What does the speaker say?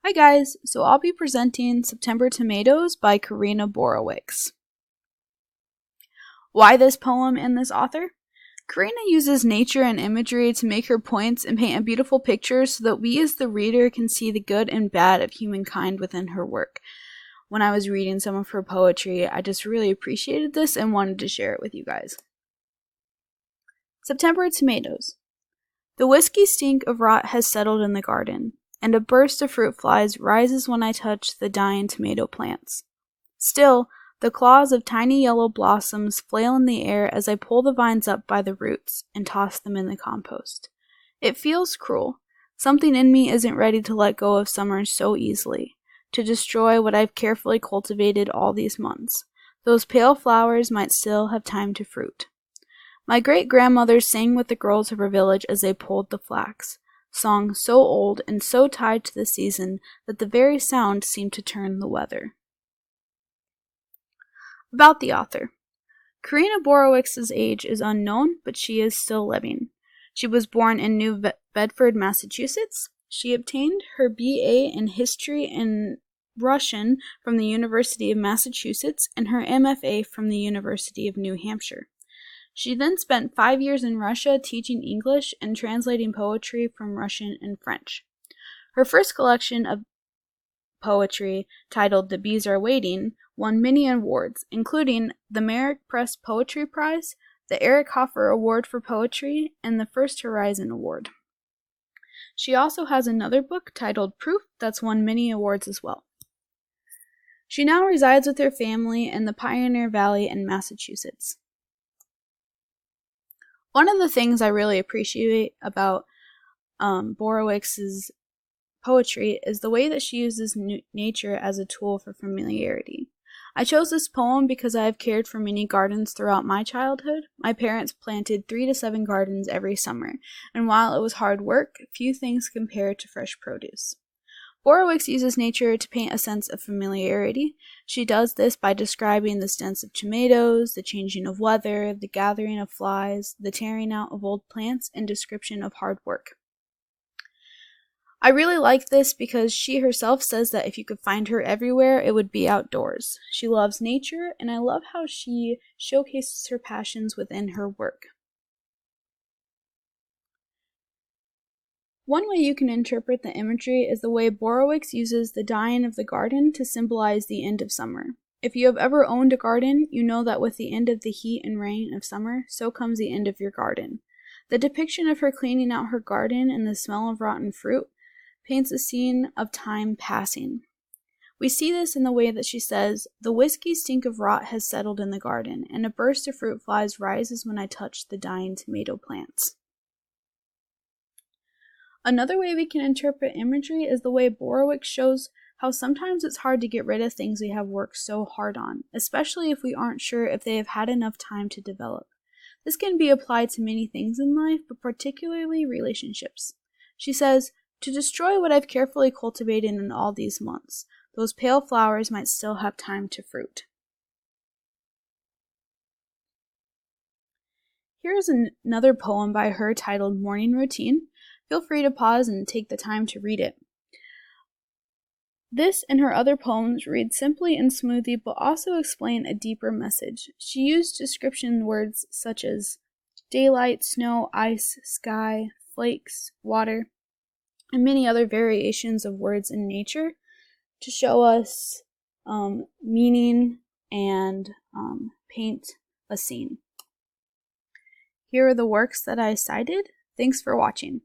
Hi guys, so I'll be presenting September Tomatoes by Karina Borowicz. Why this poem and this author? Karina uses nature and imagery to make her points and paint a beautiful picture so that we as the reader can see the good and bad of humankind within her work. When I was reading some of her poetry, I just really appreciated this and wanted to share it with you guys. September Tomatoes. The whiskey stink of rot has settled in the garden, and a burst of fruit flies rises when I touch the dying tomato plants. Still, the claws of tiny yellow blossoms flail in the air as I pull the vines up by the roots and toss them in the compost. It feels cruel. Something in me isn't ready to let go of summer so easily, to destroy what I've carefully cultivated all these months. Those pale flowers might still have time to fruit. My great-grandmother sang with the girls of her village as they pulled the flax, song so old and so tied to the season that the very sound seemed to turn the weather. About the author. Karina Borowicz's age is unknown, but she is still living. She was born in New Bedford, Massachusetts. She obtained her BA in History and Russian from the University of Massachusetts and her MFA from the University of New Hampshire. She then spent 5 years in Russia teaching English and translating poetry from Russian and French. Her first collection of poetry, titled The Bees Are Waiting, won many awards, including the Merrick Press Poetry Prize, the Eric Hoffer Award for Poetry, and the First Horizon Award. She also has another book titled Proof that's won many awards as well. She now resides with her family in the Pioneer Valley in Massachusetts. One of the things I really appreciate about Borowicz's poetry is the way that she uses nature as a tool for familiarity. I chose this poem because I have cared for many gardens throughout my childhood. My parents planted 3 to 7 gardens every summer, and while it was hard work, few things compare to fresh produce. Borowicz uses nature to paint a sense of familiarity. She does this by describing the stints of tomatoes, the changing of weather, the gathering of flies, the tearing out of old plants, and description of hard work. I really like this because she herself says that if you could find her everywhere, it would be outdoors. She loves nature, and I love how she showcases her passions within her work. One way you can interpret the imagery is the way Borowicz uses the dying of the garden to symbolize the end of summer. If you have ever owned a garden, you know that with the end of the heat and rain of summer, so comes the end of your garden. The depiction of her cleaning out her garden and the smell of rotten fruit paints a scene of time passing. We see this in the way that she says, "The whiskey stink of rot has settled in the garden, and a burst of fruit flies rises when I touch the dying tomato plants." Another way we can interpret imagery is the way Borowicz shows how sometimes it's hard to get rid of things we have worked so hard on, especially if we aren't sure if they have had enough time to develop. This can be applied to many things in life, but particularly relationships. She says, "To destroy what I've carefully cultivated in all these months, those pale flowers might still have time to fruit." Here is another poem by her titled Morning Routine. Feel free to pause and take the time to read it. This and her other poems read simply and smoothly, but also explain a deeper message. She used description words such as daylight, snow, ice, sky, flakes, water, and many other variations of words in nature to show us meaning and paint a scene. Here are the works that I cited. Thanks for watching.